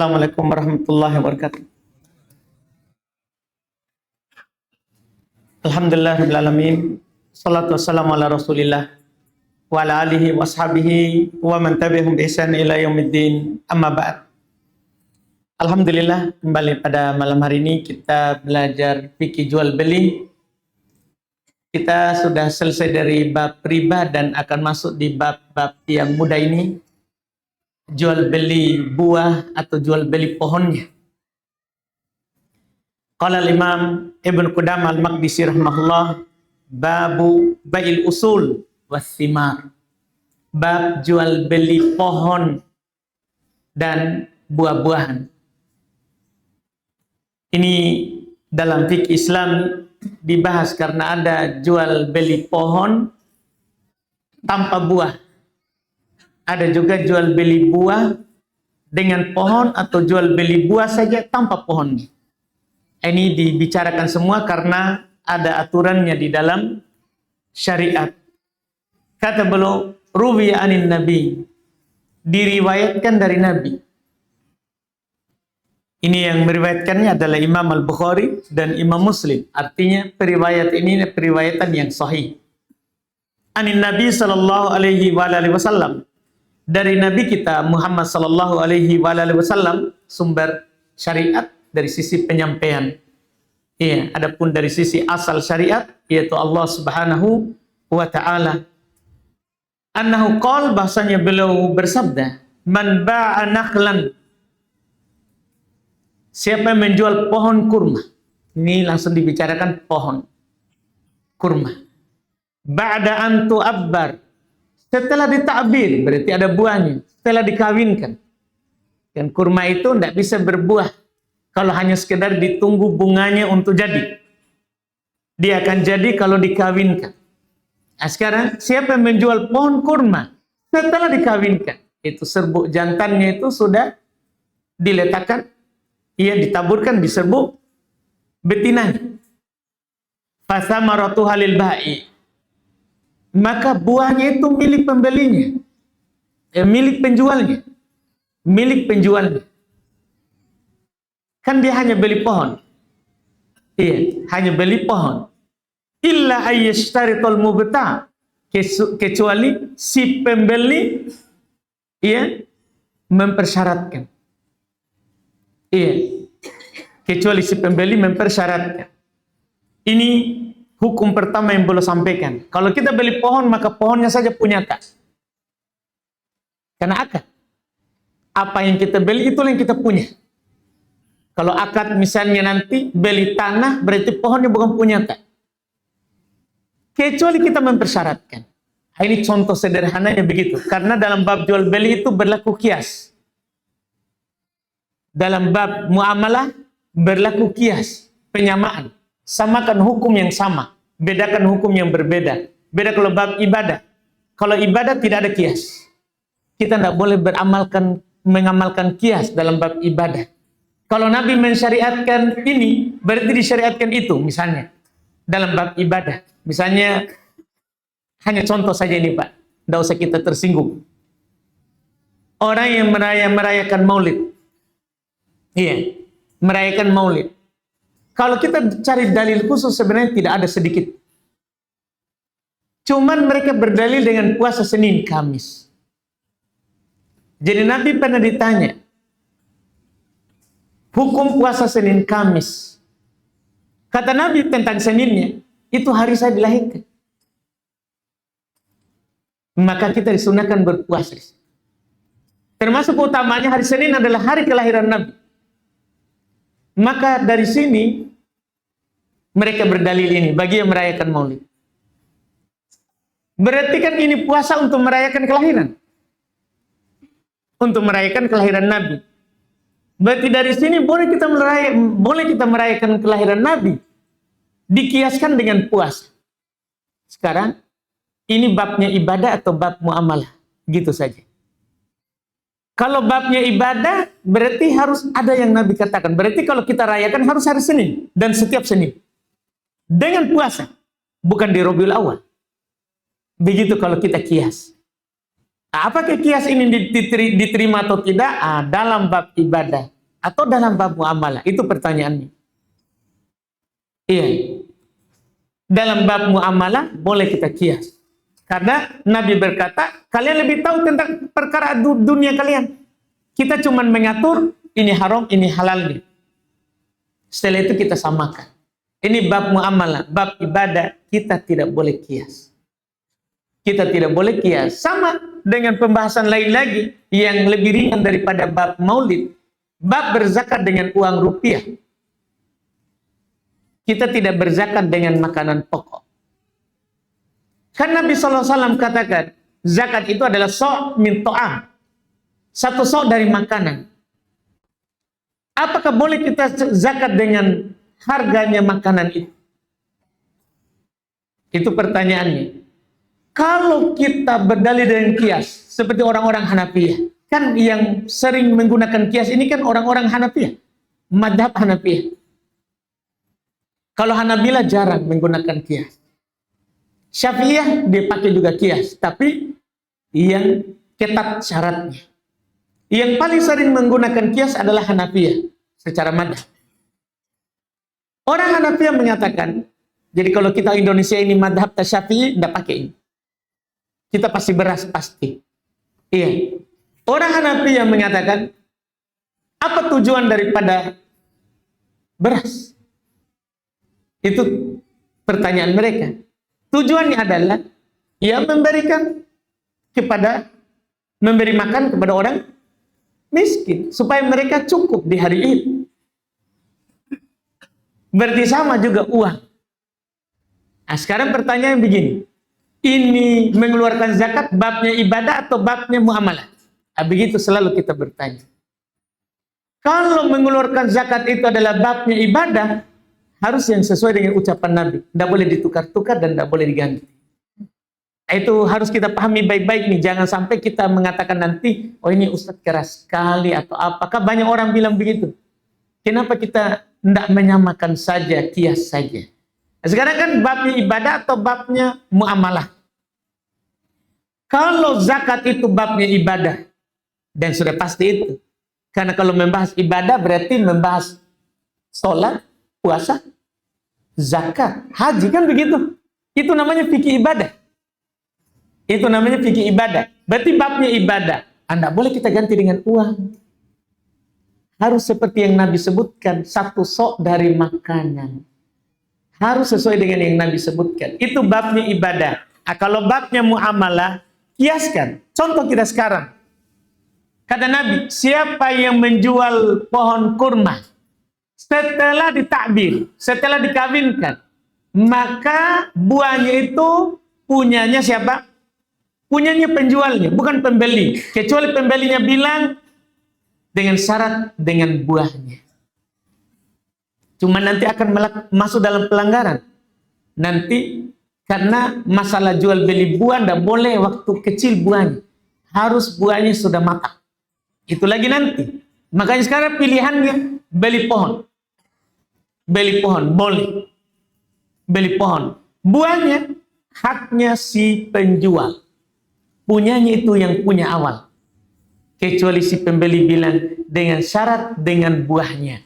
Assalamualaikum warahmatullahi wabarakatuh. Alhamdulillahirrahmanirrahim. Salatu wassalamu ala rasulillah wa ala alihi wa ashabihi wa man tabi'ahum bi ihsan ila yaumiddin, amma ba'd. Alhamdulillah, kembali pada malam hari ini kita belajar fikih jual beli. Kita sudah selesai dari bab riba dan akan masuk di bab-bab yang mudah ini, jual beli buah atau jual beli pohonnya. Qala al-Imam Ibnu Qudamah al-Maqdisi rahimahullah, babu bai'il usul was thimar. Bab jual beli pohon dan buah-buahan. Ini dalam fikih Islam dibahas karena ada jual beli pohon tanpa buah. Ada juga jual beli buah dengan pohon atau jual beli buah saja tanpa pohonnya. Ini dibicarakan semua karena ada aturannya di dalam syariat. Kata beliau, ruwiya anin nabi, diriwayatkan dari Nabi. Ini yang meriwayatkannya adalah Imam Al-Bukhari dan Imam Muslim. Artinya periwayat ini periwayatan yang sahih. Anin Nabi sallallahu alaihi wasallam. Dari Nabi kita Muhammad sallallahu alaihi wasallam, sumber syariat dari sisi penyampaian. Iya, adapun dari sisi asal syariat yaitu Allah Subhanahu wa taala. Annahu qala, bahasanya beliau bersabda, man ba'a nakhlan, siapa yang menjual pohon kurma. Ini langsung dibicarakan pohon kurma. Ba'da an tu'abbar, setelah ditakbir, berarti ada buahnya, setelah dikawinkan. Dan kurma itu tidak bisa berbuah kalau hanya sekedar ditunggu bunganya untuk jadi. Dia akan jadi kalau dikawinkan. Nah, sekarang siapa yang menjual pohon kurma setelah dikawinkan? Itu serbuk jantannya itu sudah diletakkan, ia ditaburkan di serbuk betinanya. Fasamaratuha lil ba'i, maka buahnya itu milik pembelinya, milik penjualnya, milik penjualnya. Kan dia hanya beli pohon. Iya, hanya beli pohon. Illa ayyashtaritul mubta', kecuali si pembeli mempersyaratkan. Iya. Kecuali si pembeli mempersyaratkan. Ini hukum pertama yang boleh sampaikan. Kalau kita beli pohon, maka pohonnya saja punya akad. Karena akad, apa yang kita beli itulah yang kita punya. Kalau akad misalnya nanti beli tanah, berarti pohonnya bukan punya akad. Kecuali kita mempersyaratkan. Ini contoh sederhananya begitu. Karena dalam bab jual beli itu berlaku kias. Dalam bab muamalah berlaku kias, penyamaan. Samakan hukum yang sama, bedakan hukum yang berbeda. Beda kalau bab ibadah. Kalau ibadah tidak ada kias. Kita tidak boleh mengamalkan kias dalam bab ibadah. Kalau Nabi mensyariatkan ini, berarti disyariatkan itu, misalnya dalam bab ibadah. Misalnya, hanya contoh saja ini Pak, tidak usah kita tersinggung. Orang yang merayakan maulid, iya, merayakan maulid. Kalau kita cari dalil khusus sebenarnya tidak ada sedikit. Cuman mereka berdalil dengan puasa Senin Kamis. Jadi Nabi pernah ditanya, hukum puasa Senin Kamis. Kata Nabi tentang Seninnya, itu hari saya dilahirkan. Maka kita disunahkan berpuasa. Termasuk utamanya hari Senin adalah hari kelahiran Nabi. Maka dari sini mereka berdalil ini bagi yang merayakan maulid. Berarti kan ini puasa untuk merayakan kelahiran. Untuk merayakan kelahiran Nabi. Berarti dari sini boleh kita merayakan kelahiran Nabi. Dikiaskan dengan puasa. Sekarang ini babnya ibadah atau bab muamalah? Gitu saja. Kalau babnya ibadah, berarti harus ada yang Nabi katakan. Berarti kalau kita rayakan harus hari Senin. Dan setiap Senin. Dengan puasa. Bukan di Rabiul Awal. Begitu kalau kita kias. Apakah kias ini diterima atau tidak? Dalam bab ibadah atau dalam bab muamalah? Itu pertanyaannya. Iya. Dalam bab muamalah boleh kita kias. Karena Nabi berkata, kalian lebih tahu tentang perkara dunia kalian. Kita cuma mengatur ini haram, ini halal. Setelah itu kita samakan. Ini bab muamalah, bab ibadah, kita tidak boleh kias. Kita tidak boleh kias. Sama dengan pembahasan lain lagi yang lebih ringan daripada bab maulid. Bab berzakat dengan uang rupiah. Kita tidak berzakat dengan makanan pokok. Kan Nabi SAW katakan, zakat itu adalah sok min to'am. Satu sok dari makanan. Apakah boleh kita zakat dengan harganya makanan itu? Itu pertanyaannya. Kalau kita berdalil dengan kias, seperti orang-orang Hanafiyah, kan yang sering menggunakan kias ini kan orang-orang Hanafiyah, madhab Hanafiyah. Kalau Hanabilah jarang menggunakan kias. Syafi'iyah dia pakai juga kias, tapi yang ketat syaratnya. Yang paling sering menggunakan kias adalah Hanafiyah secara madhab. Orang Hanafiyah mengatakan, jadi kalau kita Indonesia ini madhab Syafi'i, tidak pakai ini. Kita pasti beras, pasti. Iya. Orang Hanafiyah mengatakan, apa tujuan daripada beras? Itu pertanyaan mereka. Tujuannya adalah ya memberi makan kepada orang miskin supaya mereka cukup di hari itu. Berarti sama juga uang. Nah, sekarang pertanyaan begini. Ini mengeluarkan zakat babnya ibadah atau babnya muamalah? Nah, begitu selalu kita bertanya. Kalau mengeluarkan zakat itu adalah babnya ibadah, harus yang sesuai dengan ucapan Nabi. Tidak boleh ditukar-tukar dan tidak boleh diganti. Itu harus kita pahami baik-baik nih. Jangan sampai kita mengatakan nanti, oh ini Ustadz keras sekali atau apakah banyak orang bilang begitu. Kenapa kita tidak menyamakan saja, kias saja. Sekarang kan babnya ibadah atau babnya muamalah. Kalau zakat itu babnya ibadah, dan sudah pasti itu. Karena kalau membahas ibadah berarti membahas sholat, puasa, zakat, haji, kan begitu. Itu namanya fikih ibadah. Itu namanya fikih ibadah. Berarti babnya ibadah. Anda boleh kita ganti dengan uang. Harus seperti yang Nabi sebutkan, satu sok dari makanan. Harus sesuai dengan yang Nabi sebutkan. Itu babnya ibadah. Nah, kalau babnya muamalah, kiaskan. Contoh kita sekarang. Kata Nabi, siapa yang menjual pohon kurma setelah ditakbir, setelah dikawinkan, maka buahnya itu punyanya siapa? Punyanya penjualnya, bukan pembeli. Kecuali pembelinya bilang dengan syarat dengan buahnya. Cuma nanti akan masuk dalam pelanggaran. Nanti karena masalah jual beli buah tidak boleh waktu kecil buahnya. Harus buahnya sudah matang. Itu lagi nanti. Makanya sekarang pilihannya beli pohon. Beli pohon, boleh. Beli pohon. Buahnya haknya si penjual. Punyanya itu yang punya awal. Kecuali si pembeli bilang dengan syarat dengan buahnya.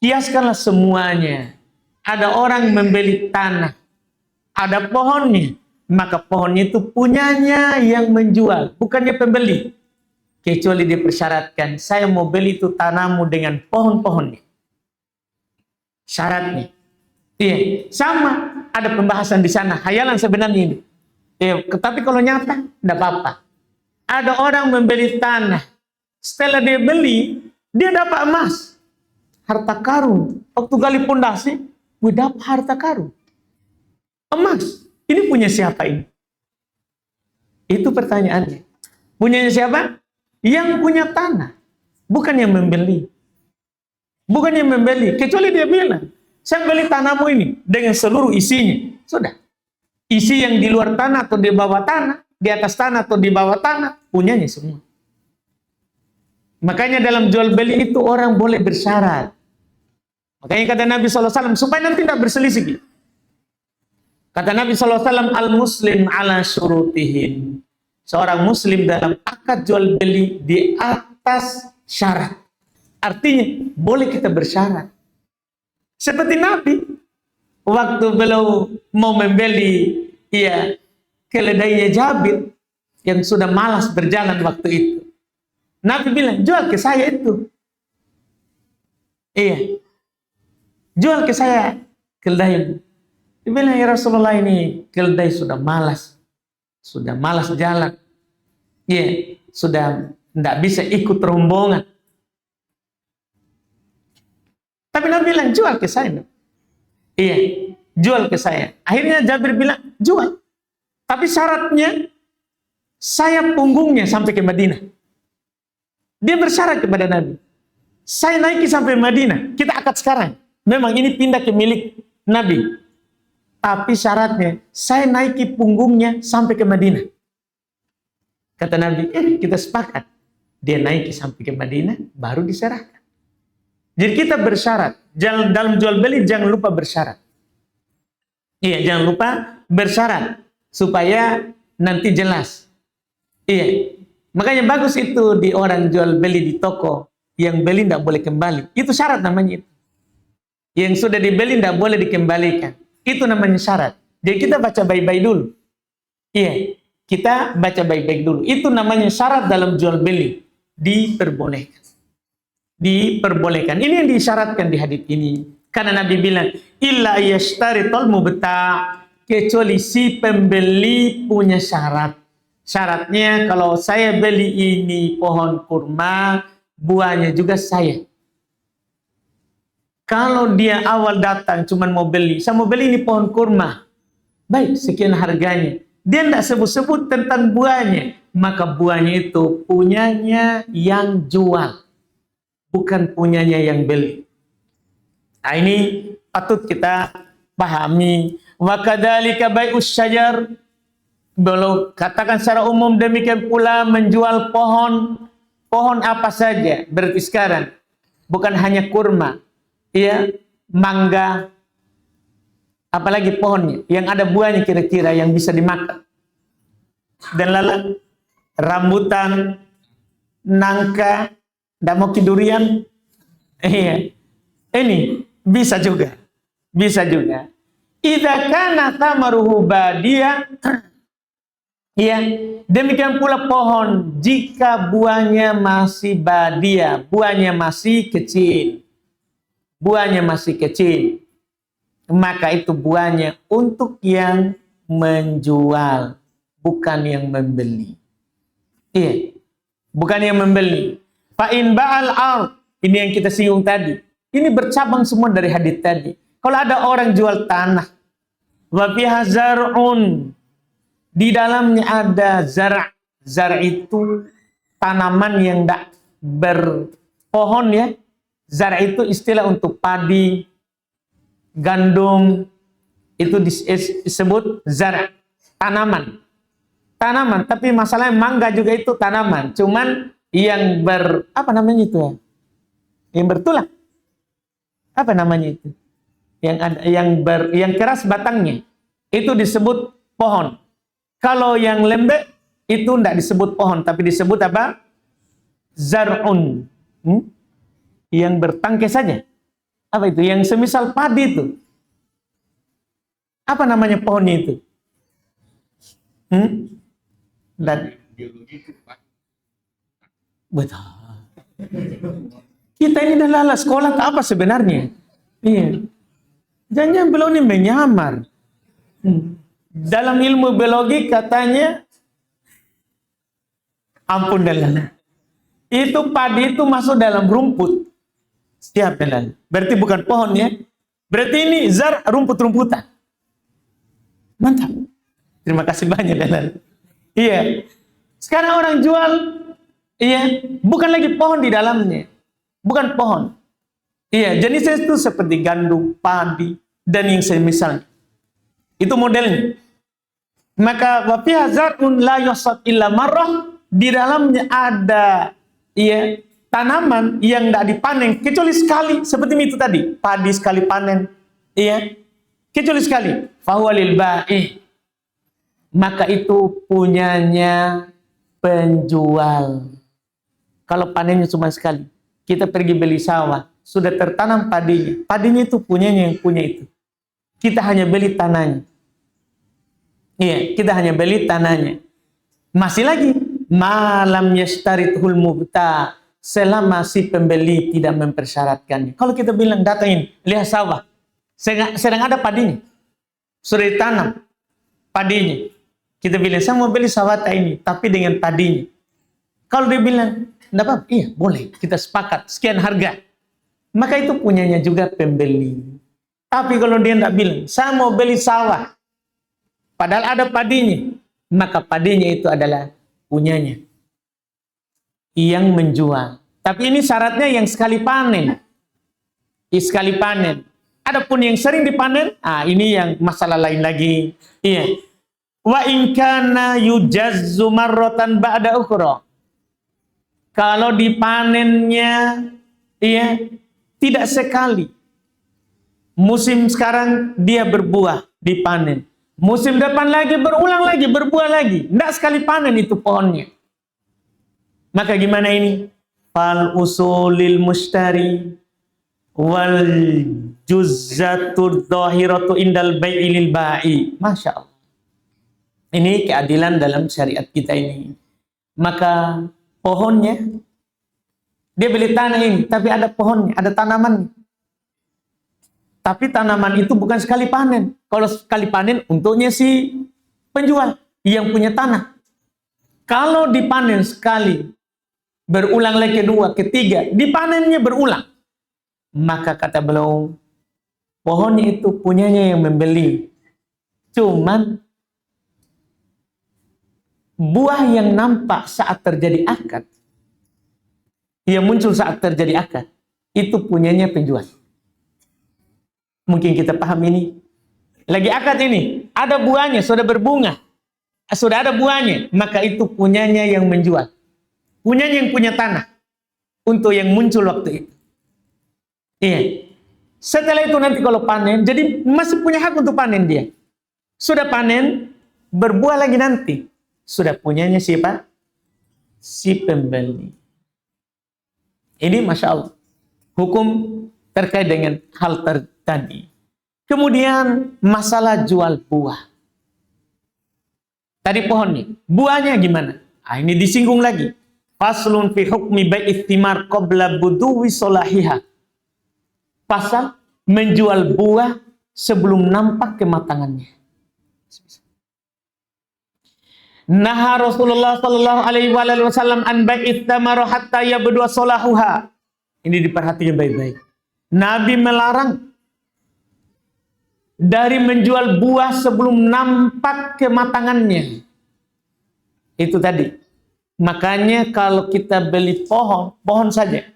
Kiaskanlah semuanya. Ada orang membeli tanah. Ada pohonnya. Maka pohonnya itu punyanya yang menjual. Bukannya pembeli. Kecuali dipersyaratkan. Saya mau beli itu tanahmu dengan pohon-pohonnya. Syaratnya. Iya. Sama. Ada pembahasan di sana. Hayalan sebenarnya ini. Tapi kalau nyata, tidak apa-apa. Ada orang membeli tanah. Setelah dia beli, dia dapat emas. Harta karun. Waktu gali pondasi, dia dapat harta karun. Emas. Ini punya siapa ini? Itu pertanyaannya. Punyanya siapa? Yang punya tanah. Bukan yang membeli. Bukan yang membeli. Kecuali dia bilang, saya beli tanahmu ini dengan seluruh isinya. Sudah. Isi yang di luar tanah atau di bawah tanah, di atas tanah atau di bawah tanah, punyanya semua. Makanya dalam jual beli itu orang boleh bersyarat. Makanya kata Nabi SAW, supaya nanti tidak berselisih. Kata Nabi SAW, al-muslim ala syurutihim. seorang muslim dalam akad jual beli di atas syarat. Artinya boleh kita bersyarat. Seperti Nabi waktu beliau mau membeli keledainya Jabir yang sudah malas berjalan waktu itu. Nabi bilang, jual ke saya itu. Iya. Jual ke saya keledai. Dia bilang, ya Rasulullah, ini keledai sudah malas jalan. Iya, sudah tidak bisa ikut rombongan. Tapi Nabi bilang, jual ke saya. Iya, jual ke saya. Akhirnya Jabir bilang, jual. Tapi syaratnya, saya punggungnya sampai ke Madinah. Dia bersyarat kepada Nabi. Saya naiki sampai Madinah. Kita akad sekarang. Memang ini pindah ke milik Nabi. Tapi syaratnya, saya naiki punggungnya sampai ke Madinah. Kata Nabi, kita sepakat. Dia naiki sampai ke Madinah, baru diserahkan. Jadi kita bersyarat. Dalam jual beli jangan lupa bersyarat. Iya, jangan lupa bersyarat. Supaya nanti jelas. Iya. Makanya bagus itu di orang jual beli di toko. Yang beli tidak boleh kembali. Itu syarat namanya itu. Yang sudah dibeli tidak boleh dikembalikan. Itu namanya syarat. Jadi kita baca baik-baik dulu. Iya. Kita baca baik-baik dulu. Itu namanya syarat dalam jual beli. Diperbolehkan. Diperbolehkan. Ini yang disyaratkan di hadits ini. Karena Nabi bilang, illa yashtaritul mubta', kecuali si pembeli punya syarat. Syaratnya kalau saya beli ini pohon kurma, buahnya juga saya. Kalau dia awal datang cuma mau beli, saya mau beli ini pohon kurma. Baik, sekian harganya. Dia tidak sebut-sebut tentang buahnya. Maka buahnya itu punyanya yang jual. Bukan punyanya yang beli. Nah, ini patut kita pahami. Wa kadzalika bai'us syajar. Belum katakan secara umum demikian pula menjual pohon apa saja. Berarti sekarang bukan hanya kurma, mangga, apalagi pohonnya yang ada buahnya kira-kira yang bisa dimakan. Dan lalu rambutan, nangka, damoki durian, ini bisa juga, Idza kana thamaruhu badia. Demikian pula pohon jika buahnya masih badia, buahnya masih kecil. Maka itu buahnya untuk yang menjual, bukan yang membeli. Bukan yang membeli. Fa in ba'al ard, ini yang kita singgung tadi. Ini bercabang semua dari hadits tadi. Kalau ada orang jual tanah, wa fiha zar'un, di dalamnya ada zar'. Zar' itu tanaman yang tidak berpohon ya. Zar' itu istilah untuk padi, gandum, itu disebut zar', tanaman. Tapi masalahnya mangga juga itu tanaman. Cuman yang yang bertulang. Apa namanya itu? Yang keras batangnya. Itu disebut pohon. Kalau yang lembek itu tidak disebut pohon, tapi disebut apa? Zar'un. Yang bertangkai saja. Apa itu? Yang semisal padi itu. Apa namanya pohonnya itu? Dan betul. Kita ini adalah sekolah apa sebenarnya? Iya. Jangan belum ini menyamar. Dalam ilmu biologi katanya, ampun Dalal, itu padi itu masuk dalam rumput. Siap Dalal. Berarti bukan pohon ya. Berarti ini zar rumput-rumputan. Mantap. Terima kasih banyak Dalal. Iya. Sekarang orang jual, bukan lagi pohon di dalamnya. Bukan pohon. Iya, jenisnya itu seperti gandum, padi, dan yang semisalnya. Itu modelnya. Maka wa fiha zar'un la yusad illa marrah, di dalamnya ada tanaman yang tidak dipanen kecuali sekali, seperti itu tadi, padi sekali panen, kecuali sekali. Fa huwa lil ba'i, maka itu punyanya penjual. Kalau panennya cuma sekali, kita pergi beli sawah, sudah tertanam padinya. Padinya itu punyanya yang punya itu. Kita hanya beli tanahnya. Iya, kita hanya beli tanahnya. Masih lagi, malam yashtarithul mubta, selama si pembeli tidak mempersyaratkannya. Kalau kita bilang datangin, lihat sawah, sedang ada padinya, sudah ditanam padinya. Kita bilang, saya mau beli sawah ini, tapi dengan padinya. Kalau dia bilang, enggak apa-apa, iya boleh, kita sepakat, sekian harga. Maka itu punyanya juga pembeli. Tapi kalau dia enggak bilang, saya mau beli sawah, padahal ada padinya, maka padinya itu adalah punyanya yang menjual. Tapi ini syaratnya yang sekali panen. Sekali panen. Adapun yang sering dipanen, ini yang masalah lain lagi. Iya. Wa in kana yujazzu marratan ba'da ukhra. Kalau dipanennya tidak sekali. Musim sekarang dia berbuah, dipanen. Musim depan lagi berulang lagi, berbuah lagi. Tidak sekali panen itu pohonnya. Maka gimana ini? Fal usulil mushtari wal juzzatud dhahiratu indal bai'i lil ba'i. Masya Allah. Ini keadilan dalam syariat kita ini. Maka pohonnya, dia beli tanah ini, tapi ada pohonnya, ada tanaman. Tapi tanaman itu bukan sekali panen. Kalau sekali panen, untuknya si penjual yang punya tanah. Kalau dipanen sekali, berulang lagi kedua, ketiga, dipanennya berulang. Maka kata beliau, pohonnya itu punyanya yang membeli. Cuman buah yang nampak saat terjadi akad, yang muncul saat terjadi akad, itu punyanya penjual. Mungkin kita paham ini. Lagi akad ini, ada buahnya, sudah berbunga, sudah ada buahnya, maka itu punyanya yang menjual. Punyanya yang punya tanah. Untuk yang muncul waktu itu. Iya. Setelah itu nanti kalau panen, jadi masih punya hak untuk panen dia. Sudah panen, berbuah lagi nanti. Sudah punyanya siapa? Si pembeli. Ini Masya Allah. Hukum terkait dengan hal tadi. Kemudian masalah jual buah. Tadi pohonnya. Buahnya gimana? Ini disinggung lagi. Faslun fi hukmi bai'ith thimar qabla buduwi solahiha. Pasal menjual buah sebelum nampak kematangannya. Naha Rasulullah sallallahu alaihi wasallam an bai'ith thamar hatta yabdu salahuha. Ini diperhatikan baik-baik. Nabi melarang dari menjual buah sebelum nampak kematangannya. Itu tadi. Makanya kalau kita beli pohon saja.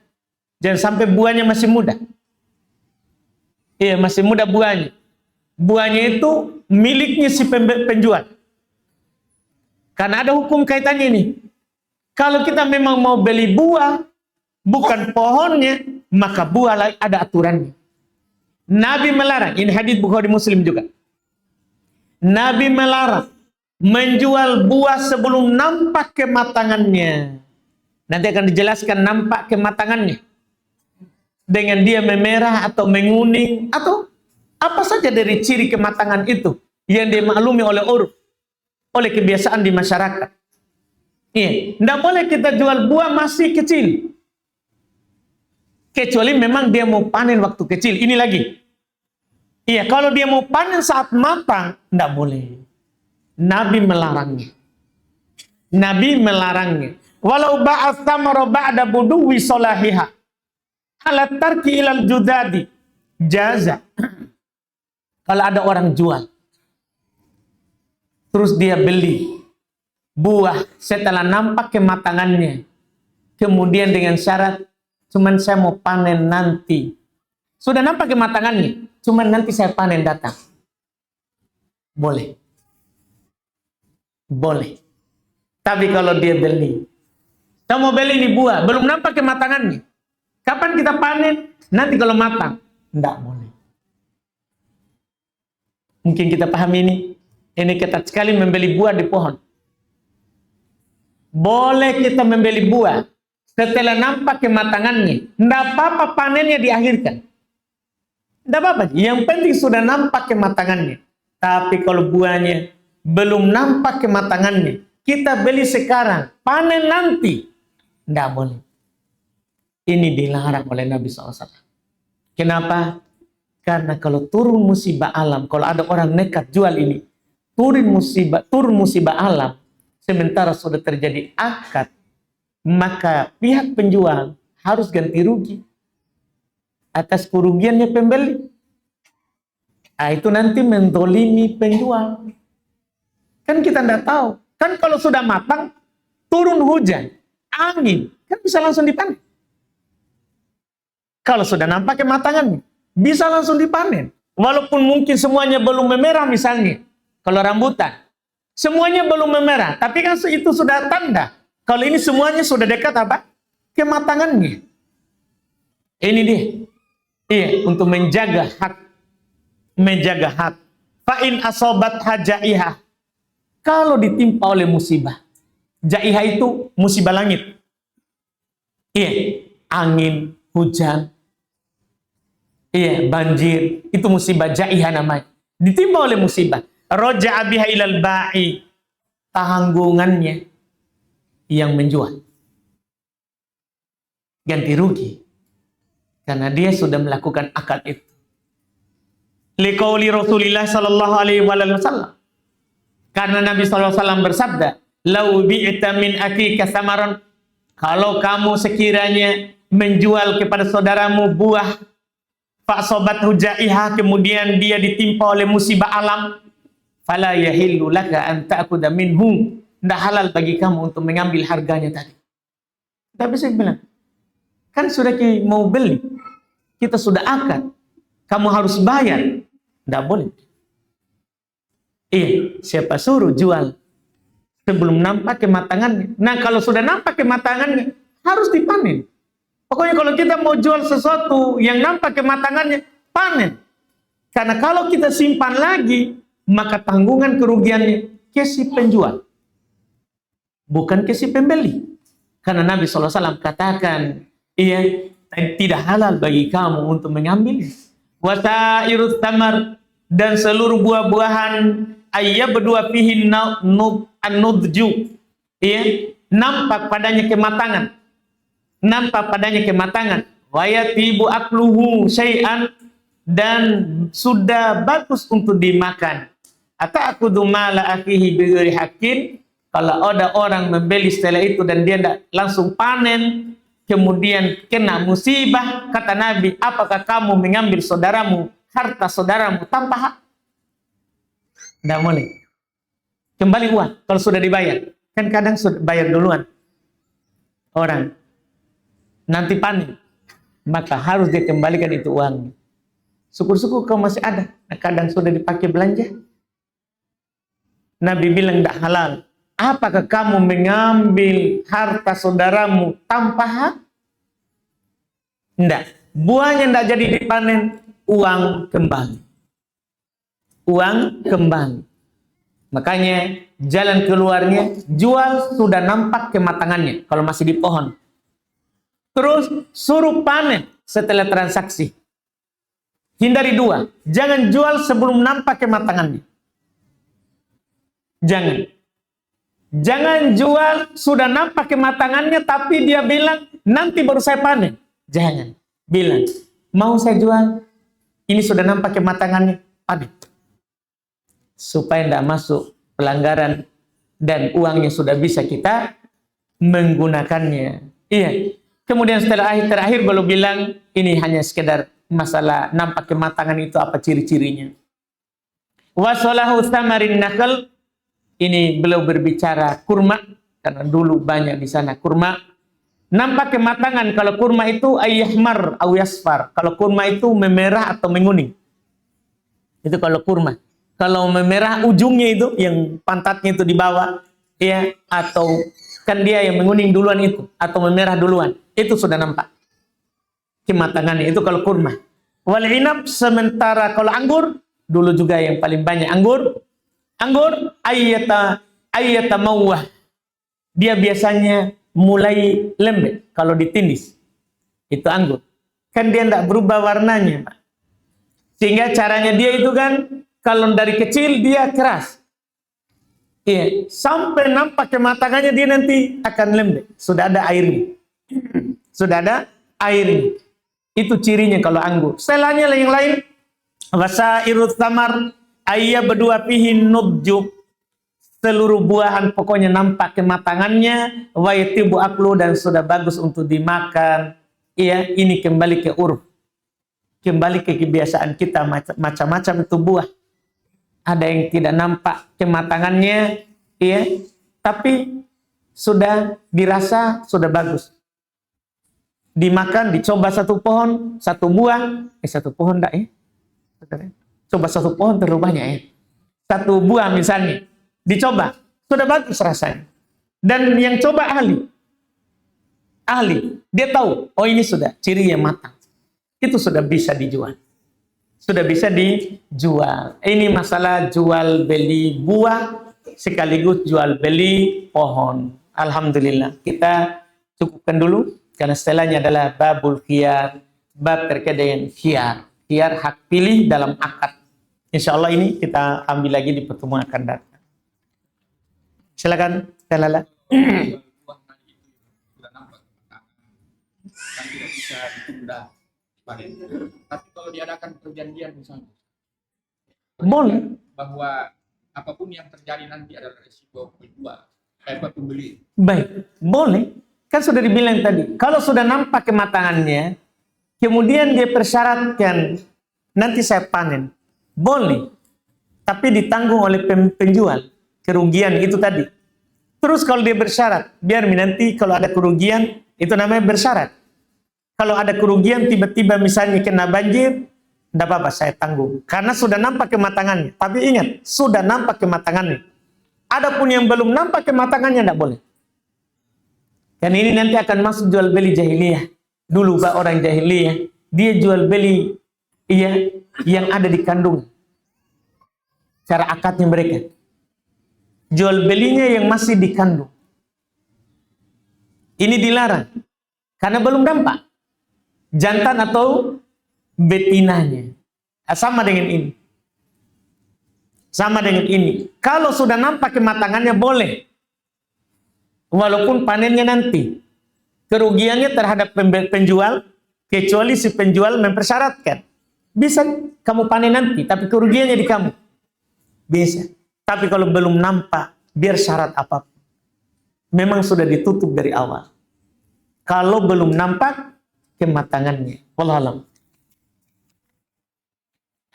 Jangan sampai buahnya masih muda. Iya, masih muda buahnya. Buahnya itu miliknya si penjual. Karena ada hukum kaitannya ini. Kalau kita memang mau beli buah, bukan pohonnya, maka buah ada aturannya. Nabi melarang, ini hadis Bukhari Muslim juga. Nabi melarang menjual buah sebelum nampak kematangannya. Nanti akan dijelaskan nampak kematangannya. Dengan dia memerah atau menguning, atau apa saja dari ciri kematangan itu yang dimaklumi oleh uruf, oleh kebiasaan di masyarakat. Iya, tidak boleh kita jual buah masih kecil. Kecuali memang dia mau panen waktu kecil. Ini lagi. Iya, kalau dia mau panen saat matang, tidak boleh. Nabi melarangnya. Nabi melarangnya. Walau ba'ath thamara ba'da buduwi solahiha. Ala tarki ilal judadi. Jaza. Kalau ada orang jual. Terus dia beli buah setelah nampak kematangannya. Kemudian dengan syarat, cuman saya mau panen nanti. Sudah nampak kematangannya, cuman nanti saya panen datang. Boleh. Boleh. Tapi kalau dia beli, saya mau beli ini buah, belum nampak kematangannya. Kapan kita panen? Nanti kalau matang. Tidak boleh. Mungkin kita paham ini. Ini ketat sekali membeli buah di pohon. Boleh kita membeli buah setelah nampak kematangannya. Tidak apa-apa panennya diakhirkan. Tidak apa-apa. Yang penting sudah nampak kematangannya. Tapi kalau buahnya belum nampak kematangannya, kita beli sekarang, panen nanti. Tidak boleh. Ini dilarang oleh Nabi SAW. Kenapa? Karena kalau turun musibah alam, kalau ada orang nekat jual ini, turun musibah alam, sementara sudah terjadi akad, maka pihak penjual harus ganti rugi atas kerugiannya pembeli. Nah, itu nanti mendolimi penjual. Kan kita tidak tahu. Kan kalau sudah matang, turun hujan, angin, kan bisa langsung dipanen. Kalau sudah nampak kematangannya, bisa langsung dipanen. Walaupun mungkin semuanya belum memerah misalnya. Kalau rambutan, semuanya belum memerah. Tapi kan itu sudah tanda. Kalau ini semuanya sudah dekat apa? Kematangannya. Ini dia. Iya, untuk menjaga hak. Menjaga hak. Fa'in asobat hajaiha. Kalau ditimpa oleh musibah. Jaiha itu musibah langit. Iya, angin, hujan. Iya, banjir. Itu musibah jaiha namanya. Ditimpa oleh musibah. Roja'a biha ilal ba'i. Tanggungannya yang menjual. Ganti rugi. Karena dia sudah melakukan akad itu. Liqauli Rasulillah sallallahu alaihi wasallam. Karena Nabi sallallahu alaihi wasallam bersabda, "Lau bi'ta min akika samaran." Kalau kamu sekiranya menjual kepada saudaramu buah, fa sobat hujaiha, kemudian dia ditimpa oleh musibah alam, fala yahillu laka an ta'khudha minhu. Tidak halal bagi kamu untuk mengambil harganya tadi. Tapi saya bilang, kan sudah mau beli, kita sudah akad, kamu harus bayar. Tidak boleh. Iya, siapa suruh jual sebelum nampak kematangannya? Nah, kalau sudah nampak kematangannya, harus dipanen. Pokoknya kalau kita mau jual sesuatu yang nampak kematangannya, panen. Karena kalau kita simpan lagi, maka tanggungan kerugiannya ke si penjual, bukan ke si pembeli. Karena Nabi SAW katakan, iya, tidak halal bagi kamu untuk mengambil. Wasairut tamar, dan seluruh buah-buahan, ayyabdua fihi an-nudju. Iya, nampak padanya kematangan. Nampak padanya kematangan. Wayatibu akluhu syai'an, dan sudah bagus untuk dimakan. Ata'khudhu mala akhihi bighairi haqqin. Kalau ada orang membeli setelah itu dan dia tidak langsung panen, kemudian kena musibah, kata Nabi, apakah kamu mengambil saudaramu, harta saudaramu tanpa hak? Tidak boleh. Kembali uang kalau sudah dibayar. Kan kadang sudah bayar duluan orang, nanti panen, maka harus dia kembalikan itu uang. Syukur-syukur kau masih ada. Nah, kadang sudah dipakai belanja. Nabi bilang tidak halal. Apakah kamu mengambil harta saudaramu tanpa hak? Tidak. Buahnya tidak jadi dipanen, uang kembali. Uang kembali. Makanya jalan keluarnya, jual sudah nampak kematangannya kalau masih di pohon. Terus suruh panen setelah transaksi. Hindari dua. Jangan jual sebelum nampak kematangannya. Jangan. Jangan jual sudah nampak kematangannya tapi dia bilang nanti baru saya panen. Jangan. Bilang, mau saya jual, ini sudah nampak kematangannya, panen. Supaya tidak masuk pelanggaran dan uangnya sudah bisa kita menggunakannya. Iya. Kemudian setelah terakhir baru bilang ini hanya sekedar masalah nampak kematangan itu apa ciri-cirinya. Wasalahu samarin nakal. Ini beliau berbicara kurma, karena dulu banyak di sana kurma. Nampak kematangan kalau kurma itu ayyahmar au yasfar. Kalau kurma itu memerah atau menguning. Itu kalau kurma. Kalau memerah ujungnya itu, yang pantatnya itu di bawah, ya, atau kan dia yang menguning duluan itu, atau memerah duluan, itu sudah nampak kematangannya. Itu kalau kurma. Wal inab, sementara kalau anggur, dulu juga yang paling banyak anggur. Anggur ayyata mawah. dia biasanya mulai lembek kalau ditindis. Itu anggur. Kan dia tidak berubah warnanya, Pak. Sehingga caranya dia itu kan, kalau dari kecil dia keras. Iya, sampai nampak kematangannya dia nanti akan lembek. Sudah ada airnya. Sudah ada airnya. Itu cirinya kalau anggur. Setelahnya yang lain, wasairut tamar ayya berdua fihi nubjuk. Seluruh buahan pokoknya nampak kematangannya, wa yatibu aklu, dan sudah bagus untuk dimakan. Iya, ini kembali ke urf. Kembali ke kebiasaan kita, macam-macam itu buah. Ada yang tidak nampak kematangannya, iya, tapi sudah dirasa sudah bagus. Dimakan, dicoba satu pohon, satu buah, satu pohon enggak ya? Coba satu pohon terlalu banyak ya. Satu buah misalnya, dicoba, sudah bagus rasanya. Dan yang coba ahli, dia tahu, oh ini sudah ciri yang matang. Itu sudah bisa dijual. Sudah bisa dijual. Ini masalah jual beli buah sekaligus jual beli pohon. Alhamdulillah. Kita cukupkan dulu karena setelahnya adalah babul khiyar, bab terkait dengan khiyar. Khiyar hak pilih dalam akad. Insya Allah ini kita ambil lagi di pertemuan akan datang. Silakan, Kalala. Buah tadi itu sudah nampak kan tidak bisa ditunda panen. Tapi kalau diadakan perjanjian misalnya, Boleh. bahwa apapun yang terjadi nanti adalah risiko pembeli. Baik, boleh. Kan sudah dibilang tadi, kalau sudah nampak kematangannya, kemudian dia persyaratkan, nanti saya panen. Boleh. Tapi ditanggung oleh penjual. Kerugian itu tadi. Terus kalau dia bersyarat, biar nanti kalau ada kerugian, itu namanya bersyarat. Kalau ada kerugian tiba-tiba misalnya kena banjir, tidak apa-apa, saya tanggung. Karena sudah nampak kematangannya. Tapi ingat, sudah nampak kematangannya. Adapun yang belum nampak kematangannya, tidak boleh. Dan ini nanti akan masuk jual beli jahiliyah. Dulu Pak, orang jahiliyah, dia jual beli yang ada di kandung. Cara akadnya mereka. Jual belinya yang masih dikandung. Ini dilarang. Karena belum nampak. Jantan atau betinanya. Sama dengan ini. Sama dengan ini. Kalau sudah nampak kematangannya boleh. Walaupun panennya nanti. Kerugiannya terhadap penjual. Kecuali si penjual mempersyaratkan. Bisa kamu panen nanti. Tapi kerugiannya di kamu. Bisa. Tapi kalau belum nampak. Biar syarat apapun. Memang sudah ditutup dari awal. Kalau belum nampak kematangannya. Wallahualam.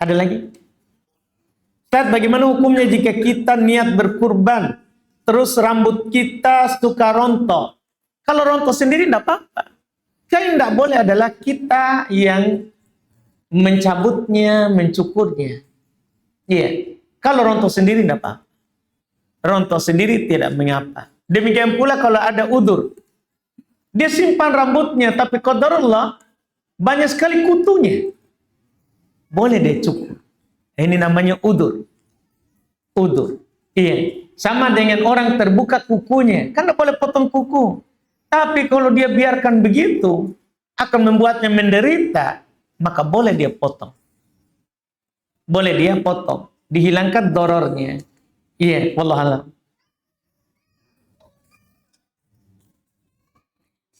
Ada lagi? Ustaz, bagaimana hukumnya jika kita niat berkurban, terus rambut kita suka rontok? Kalau rontok sendiri tidak apa-apa. Yang tidak boleh adalah kita yang mencabutnya, mencukurnya. Iya. Kalau rontok sendiri tidak apa-apa. Rontok sendiri tidak mengapa. Demikian pula kalau ada udur. Dia simpan rambutnya, tapi qadarullah banyak sekali kutunya. Boleh deh cukur. Ini namanya udur. Udur. Iya. Sama dengan orang terbuka kukunya. Kan tidak boleh potong kuku. Tapi kalau dia biarkan begitu, akan membuatnya menderita, maka boleh dia potong. Boleh dia potong. Dihilangkan dorornya. Iya. Wallahualam.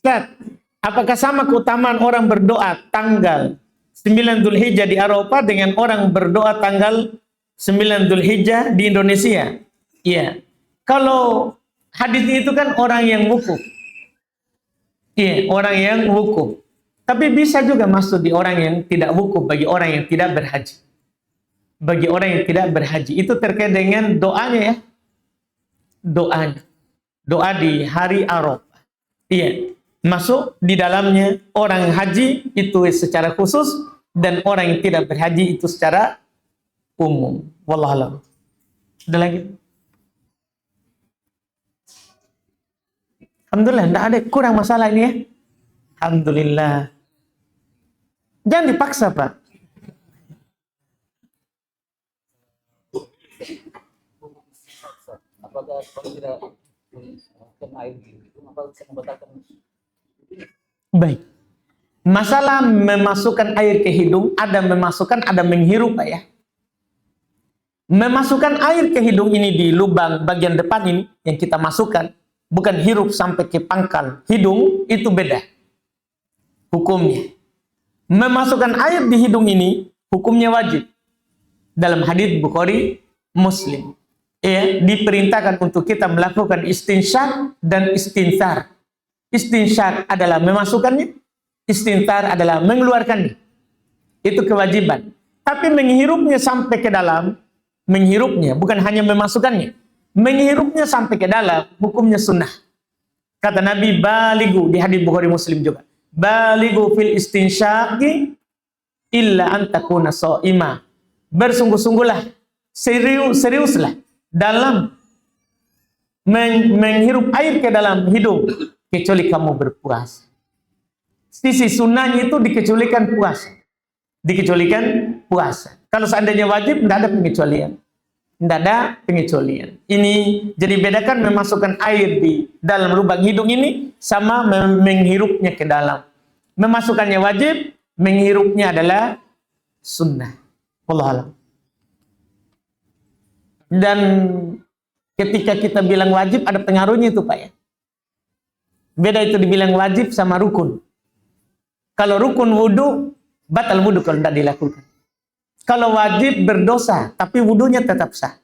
Ustaz, apakah sama keutamaan orang berdoa tanggal 9 Dzulhijjah di Arafah dengan orang berdoa tanggal 9 Dzulhijjah di Indonesia? Iya. Kalau hadis itu kan orang yang wukuf. Iya, orang yang wukuf. Tapi bisa juga masuk di orang yang tidak wukuf, bagi orang yang tidak berhaji. Bagi orang yang tidak berhaji. Itu terkait dengan doanya ya. Doanya. Doa di hari Arafah. Iya. Masuk di dalamnya orang haji itu secara khusus dan orang yang tidak berhaji itu secara umum. Wallahualam. Ada lagi? Alhamdulillah, tidak ada kurang masalah ini ya. Alhamdulillah. Jangan dipaksa Pak. Apakah kalau tidak air gitu, maka bisa membatalkan. Baik. Masalah memasukkan air ke hidung, ada memasukkan, ada menghirup, Pak ya. Memasukkan air ke hidung ini di lubang bagian depan ini yang kita masukkan, bukan hirup sampai ke pangkal hidung, itu beda hukumnya. Memasukkan air di hidung ini hukumnya wajib. Dalam hadits Bukhari, Muslim, ya, diperintahkan untuk kita melakukan istinsyak dan istinthar. Istinsyak adalah memasukkannya, istinthar adalah mengeluarkannya. Itu kewajiban. Tapi menghirupnya sampai ke dalam, menghirupnya bukan hanya memasukkannya, menghirupnya sampai ke dalam, hukumnya sunnah. Kata Nabi, baligu, di hadits Bukhari Muslim juga, baligu fil istinsyaqi illa an takuna sha'ima. Bersungguh-sungguhlah, seriuslah dalam menghirup air ke dalam hidung, kecuali kamu berpuasa. Sisi sunnahnya itu dikecualikan puasa. Dikecualikan puasa. Kalau seandainya wajib, tidak ada pengecualian. Tidak ada pengecualian. Ini jadi bedakan memasukkan air di dalam lubang hidung ini sama menghirupnya ke dalam. Memasukkannya wajib, menghirupnya adalah sunnah. Wallahu a'lam. Dan ketika kita bilang wajib, ada pengaruhnya itu, Pak ya. Beda itu dibilang wajib sama rukun. Kalau rukun wudu, batal wudu kalau tidak dilakukan. Kalau wajib berdosa, tapi wudunya tetap sah.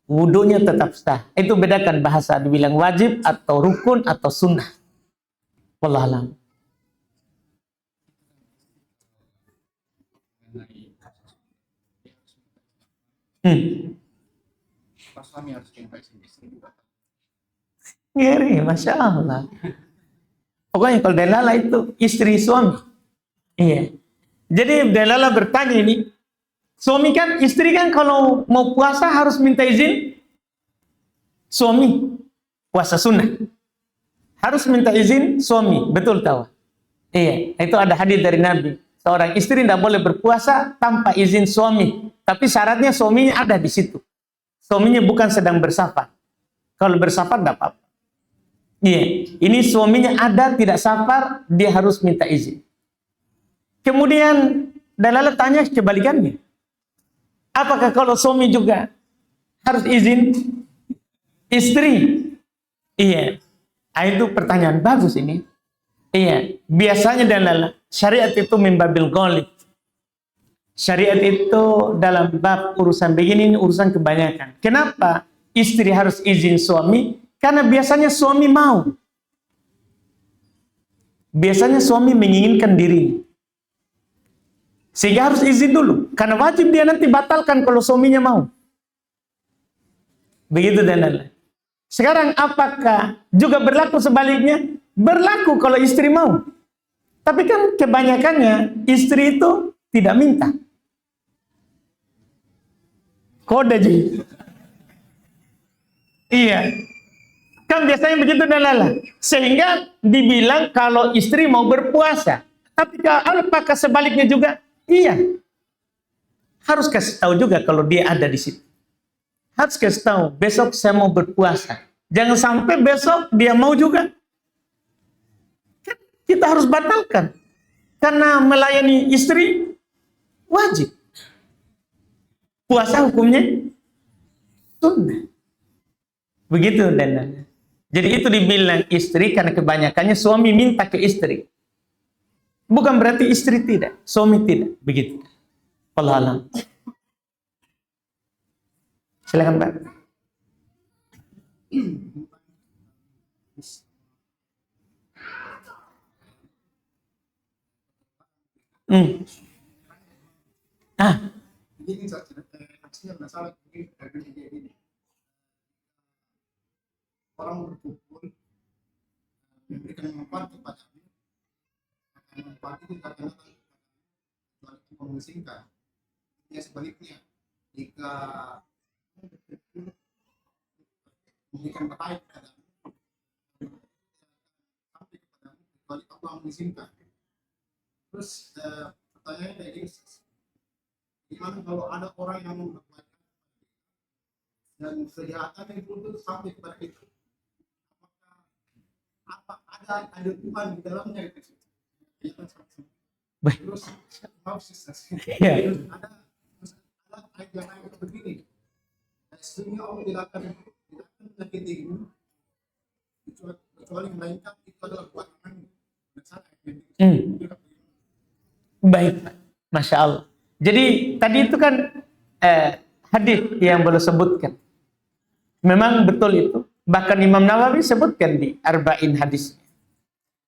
Wudunya tetap sah. Itu bedakan bahasa dibilang wajib atau rukun atau sunnah. Wallahu a'lam. Pas suami harus minta izin istri juga. Ngeri, Masya Allah. Pokoknya kalau Delala itu istri suami. Iya. Jadi Delala bertanya ini, suami kan, istri kan kalau mau puasa harus minta izin suami. Puasa sunnah. Harus minta izin suami. Betul tahu? Iya. Itu ada hadis dari Nabi. Seorang istri tidak boleh berpuasa tanpa izin suami. Tapi syaratnya suaminya ada di situ. Suaminya bukan sedang bersafar. Kalau bersafar tidak apa-apa. Iya, ini suaminya ada tidak safar, dia harus minta izin. Kemudian Dalala tanya kebalikannya. Apakah kalau suami juga harus izin istri? Iya. Itu pertanyaan bagus ini. Iya, biasanya Dalala syariat itu membabil ghalib. Syariat itu dalam bab urusan begini, ini urusan kebanyakan. Kenapa istri harus izin suami? Karena biasanya suami mau. Biasanya suami menginginkan diri. Sehingga harus izin dulu. Karena wajib dia nanti batalkan kalau suaminya mau. Begitu dan sekarang apakah juga berlaku sebaliknya? Berlaku kalau istri mau. Tapi kan kebanyakannya istri itu tidak minta. Kode aja. Iya. Kan biasanya begitu Dalala. Sehingga dibilang kalau istri mau berpuasa. Tapi apakah sebaliknya juga? Iya. Harus kasih tahu juga kalau dia ada di situ. Harus kasih tahu, besok saya mau berpuasa. Jangan sampai besok dia mau juga. Kan kita harus batalkan. Karena melayani istri wajib. Puasa hukumnya sunnah. Begitu dan jadi itu dibilang istri karena kebanyakannya suami minta ke istri. Bukan berarti istri tidak, suami tidak. Begitu. Wallahu a'lam. Silakan Pak. Ini saksinya masalah ini. Orang berkumpul memberikan manfaat kepadanya, manfaat itu kadang-kadang memusingkan. Ya sebaliknya, jika memberikan baik kepadanya, sampai kepadanya, kecuali Allah mengizinkan. Terus pertanyaannya kayak gini, gimana kalau ada orang yang membuat dan kejahatan itu sampai kepada itu? apa ada Tuhan di dalamnya gitu. Baik. Terus maaf sih. Ya. Ada ayat yang lain begini. Sesungguhnya Allah tidak akan menyakitimu kecuali melainkan itu adalah buat tanganmu. Baik, Masya Allah. Jadi tadi itu kan hadis yang boleh sebutkan. Memang betul itu. Bahkan Imam Nawawi sebutkan di Arba'in hadisnya.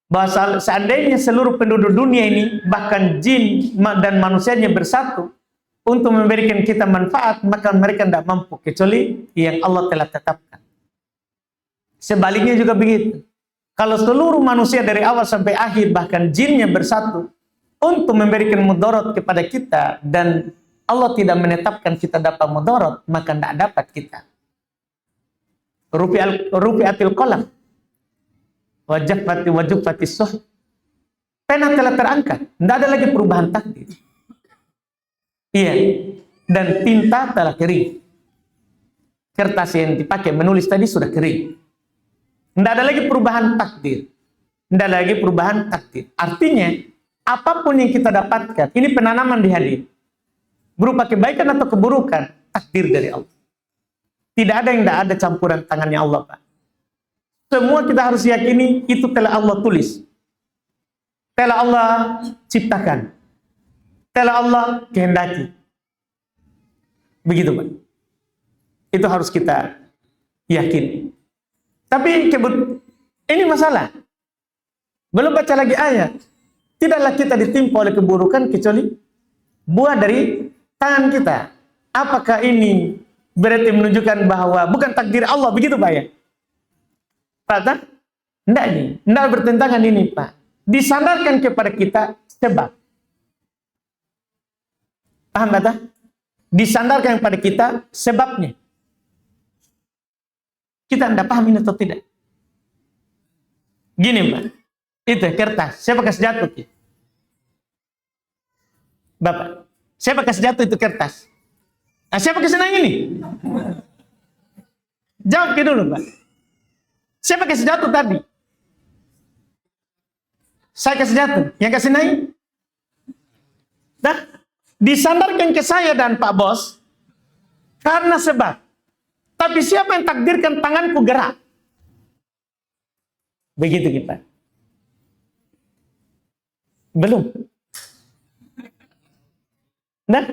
Bahwa seandainya seluruh penduduk dunia ini, bahkan jin dan manusianya bersatu untuk memberikan kita manfaat, maka mereka tidak mampu kecuali yang Allah telah tetapkan. Sebaliknya juga begitu. Kalau seluruh manusia dari awal sampai akhir, bahkan jinnya bersatu untuk memberikan mudarat kepada kita, dan Allah tidak menetapkan kita dapat mudarat, maka tidak dapat kita. Rufi'atil qalam wajufati suh. Pena telah terangkat, tidak ada lagi perubahan takdir. Iya, dan tinta telah kering. Kertas yang dipakai menulis tadi sudah kering. Tidak ada lagi perubahan takdir. Tidak ada lagi perubahan takdir. Artinya, apapun yang kita dapatkan, ini penanaman di hati. Berupa kebaikan atau keburukan, takdir dari Allah. Tidak ada yang tidak ada campuran tangannya Allah, Pak. Semua kita harus yakini, itu telah Allah tulis. Telah Allah ciptakan. Telah Allah kehendaki. Begitu, Pak. Itu harus kita yakini. Tapi ini masalah. Belum baca lagi ayat. Tidaklah kita ditimpa oleh keburukan kecuali buah dari tangan kita. Apakah ini berarti menunjukkan bahwa bukan takdir Allah? Begitu, Pak ya? Pak, tidak ini. Tidak bertentangan ini, Pak. Disandarkan kepada kita sebab. Paham, Pak? Disandarkan kepada kita sebabnya. Kita tidak paham ini atau tidak? Gini, Pak. Itu kertas. Siapa kasih jatuh? Bapak. Siapa kasih jatuh itu kertas? Nah, siapa kasih naik ini? Jawab dulu, Pak. Siapa kasih jatuh tadi? Saya kasih jatuh. Yang kasih naik? Nah, disandarkan ke saya dan Pak Bos karena sebab. Tapi siapa yang takdirkan tanganku gerak? Begitu kita. Belum. Nah,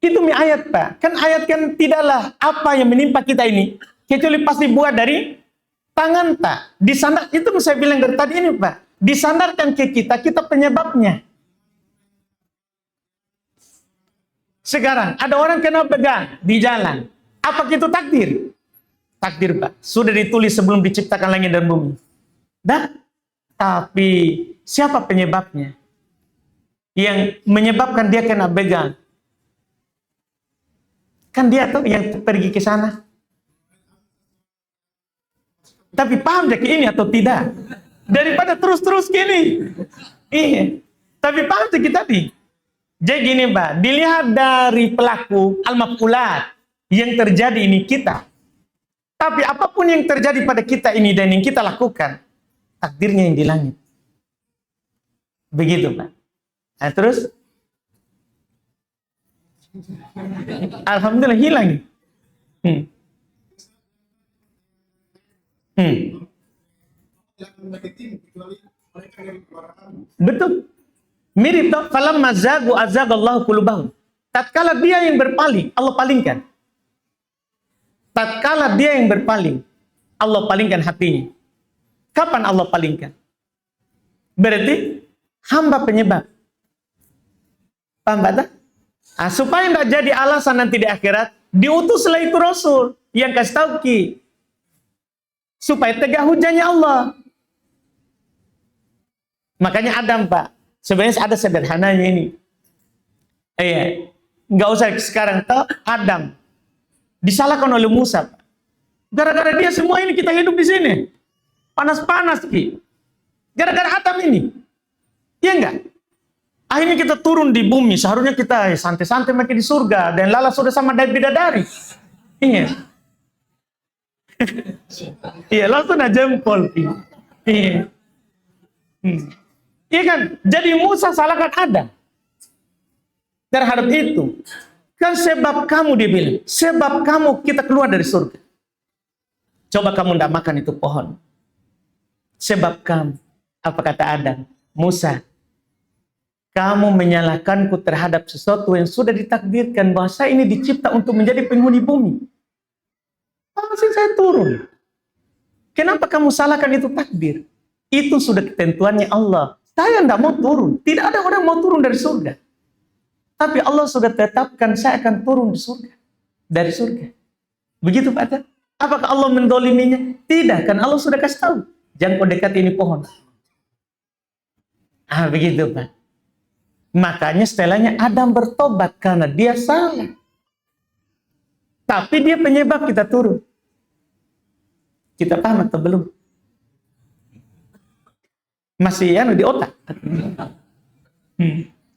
itu ayat, Pak. Kan ayat kan tidaklah apa yang menimpa kita ini kecuali pasti buah dari tangan, Pak. Disandar, itu saya bilang dari tadi ini, Pak. Disandarkan ke kita penyebabnya. Sekarang ada orang kena pegang di jalan. Apa itu takdir? Takdir, Pak. Sudah ditulis sebelum diciptakan langit dan bumi. Dah. Tapi siapa penyebabnya? Yang menyebabkan dia kena begal. Kan dia tuh yang pergi ke sana. Tapi paham dia ke ini atau tidak? Daripada terus-terus gini. Iya. Tapi paham dia tadi. Jadi gini, Pak. Dilihat dari pelaku al-maf'ulat yang terjadi ini kita. Tapi apapun yang terjadi pada kita ini dan yang kita lakukan, takdirnya yang di langit. Begitu, Pak. Nah, terus alhamdulillah hilang. Betul. Mirip toh, falamma zagu azagallahu qulubahum. Tatkala dia yang berpaling, Allah palingkan. Tatkala dia yang berpaling, Allah palingkan hatinya. Kapan Allah palingkan? Berarti hamba penyebab. Paham, Pak? Nah, supaya tidak jadi alasan nanti di akhirat, diutuslah itu Rasul yang kasih tahu ki, supaya tegak hujahnya Allah. Makanya Adam, Pak, sebenarnya ada sederhananya ini. Iya, nggak usah sekarang tahu Adam disalahkan oleh Musa, Pak. Gara-gara dia semua ini kita hidup di sini, panas-panas ki. Gara-gara Adam ini, iya enggak? Akhirnya kita turun di bumi, seharusnya kita santai-santai makin di surga, dan lala sudah sama bidadari. Iya. Iya, langsung aja jempol. Iya. Iya kan? Jadi Musa salahkan Adam terhadap itu. Kan sebab kamu, dia bilang, sebab kamu kita keluar dari surga. Coba kamu tidak makan itu pohon. Sebab kamu, apa kata Adam? Musa, kamu menyalahkanku terhadap sesuatu yang sudah ditakdirkan bahwa saya ini dicipta untuk menjadi penghuni bumi. Pasti saya turun. Kenapa kamu salahkan itu takdir? Itu sudah ketentuannya Allah. Saya tidak mau turun. Tidak ada orang mau turun dari surga. Tapi Allah sudah tetapkan saya akan turun di surga. Dari surga. Begitu Pak Tan? Apakah Allah mendoliminya? Tidak, kan Allah sudah kasih tahu. Jangan kau dekat ini pohon. Begitu Pak. Makanya setelahnya Adam bertobat karena dia salah. Tapi dia penyebab kita turun. Kita paham atau belum? Masih di otak.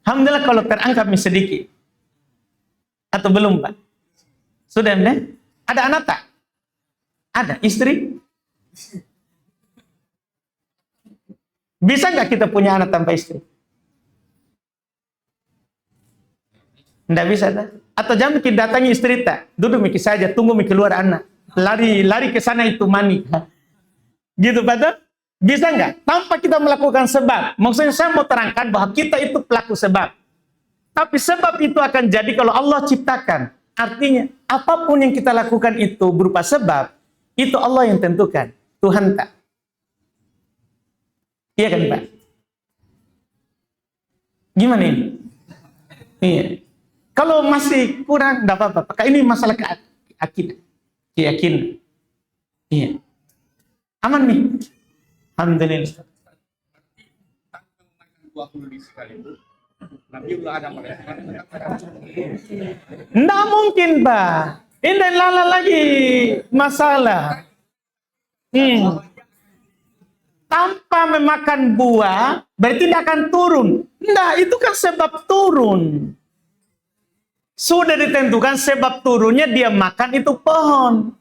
Alhamdulillah kalau terangkat sedikit. Atau belum Pak? Sudah enggak? Ada anak tak? Ada istri? Bisa nggak kita punya anak tanpa istri? Nggak bisa tak? Atau jangan kita datangi istri tak? Duduk mikir saja, tunggu mikir keluar anak. Lari ke sana itu mani. Gitu Pak Tan? Bisa nggak? Tanpa kita melakukan sebab. Maksudnya saya mau terangkan bahwa kita itu pelaku sebab. Tapi sebab itu akan jadi kalau Allah ciptakan. Artinya, apapun yang kita lakukan itu berupa sebab, itu Allah yang tentukan. Tuhan tak. Iya kan Pak? Gimana ini? Iya. Kalau masih kurang, tidak apa-apa. Pakai ini masalah akidah. Keyakinan. Iya. Aman nih. Alhamdulillah. Buah kulit sekalipun. Nabiullah Adam Nggak mungkin, Pak. Ini lala lagi masalah. Tanpa memakan buah, berarti tidak akan turun. Nah, itu kan sebab turun. Sudah ditentukan sebab turunnya dia makan itu pohon.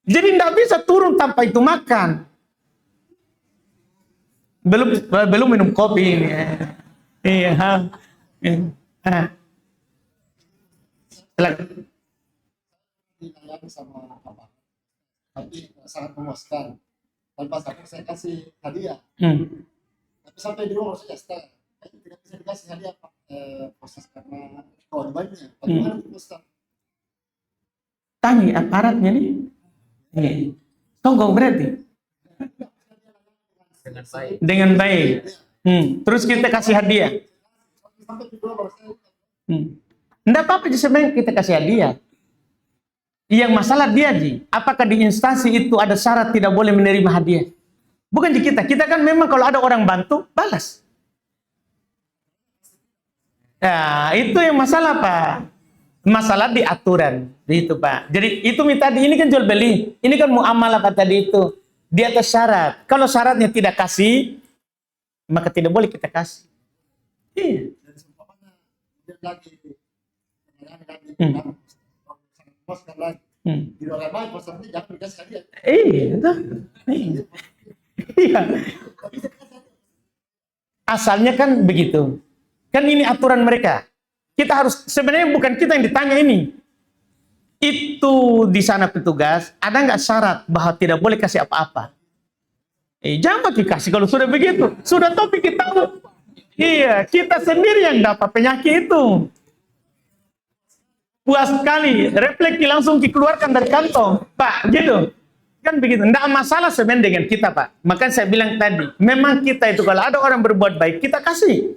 Jadi tidak bisa turun tanpa itu makan. Belum minum kopi ini. Iya. Silakan. Sama apa? Tapi sangat memuaskan. Tanpa saya kasih hadiah. Tapi sampai di rumah saya tidak bisa dikasih hadiah proses karena korbannya. Bagaimana Ustaz? Tanya aparatnya nih. Tonggo berarti. Dengan baik. Terus kita kasih hadiah. Enggak apa-apa sebenarnya kita kasih hadiah. Yang masalah dia apakah di instansi itu ada syarat tidak boleh menerima hadiah? Bukan di kita. Kita kan memang kalau ada orang bantu, balas. Ya, itu yang masalah Pak. Masalah di aturan. Itu Pak. Jadi itu tadi ini kan jual beli. Ini kan muamalah Pak tadi itu. Di atas syarat. Kalau syaratnya tidak kasih, maka tidak boleh kita kasih. Iya. Iya. Asalnya kan begitu. Kan ini aturan mereka. Kita harus, sebenarnya bukan kita yang ditanya ini. Itu di sana petugas, ada nggak syarat bahwa tidak boleh kasih apa-apa? Jangan pakai kasih kalau sudah begitu. Sudah topik kita tahu. Iya, kita sendiri yang dapat penyakit itu. Puas sekali, refleksi langsung dikeluarkan dari kantong. Pak, gitu. Kan begitu. Nggak masalah sebenarnya dengan kita, Pak. Makanya saya bilang tadi, memang kita itu kalau ada orang berbuat baik, kita kasih.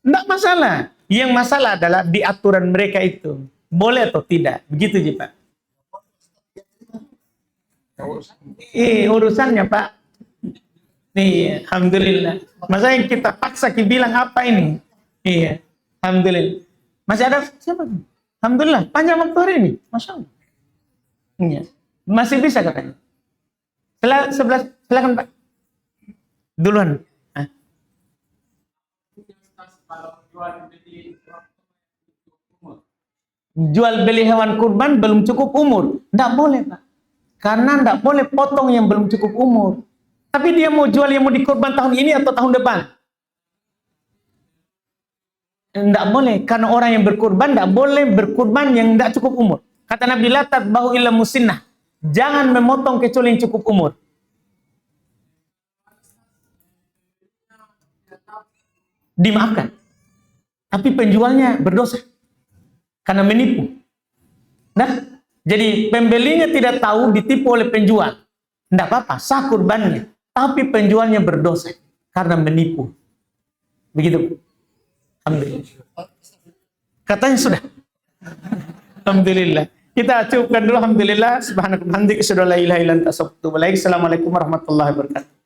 Nggak masalah. Yang masalah adalah di aturan mereka itu. Boleh atau tidak. Begitu, Pak. Urusannya, Pak. Nih, alhamdulillah. Masa yang kita paksa bilang apa ini? Iya, alhamdulillah. Masih ada siapa? Alhamdulillah, panjang waktu hari ini. Masya Allah. Iya. Masih bisa katanya. Silakan Pak. Duluan. jual beli hewan kurban belum cukup umur. Tidak boleh, Pak. Karena tidak boleh potong yang belum cukup umur. Tapi dia mau jual yang mau dikurban tahun ini atau tahun depan. Tidak boleh. Karena orang yang berkurban tidak boleh berkurban yang tidak cukup umur. Kata Nabi, la tatbahu illa musinnah. Jangan memotong kecuali yang cukup umur. Dimaafkan. Tapi penjualnya berdosa. Karena menipu. Nah, jadi pembelinya tidak tahu ditipu oleh penjual. Tidak apa-apa, sah kurbannya. Tapi penjualnya berdosa. Karena menipu. Begitu. Alhamdulillah. Katanya sudah. Alhamdulillah. Kita cukupkan dulu. Alhamdulillah. Subhanakallah. Assalamualaikum warahmatullahi wabarakatuh.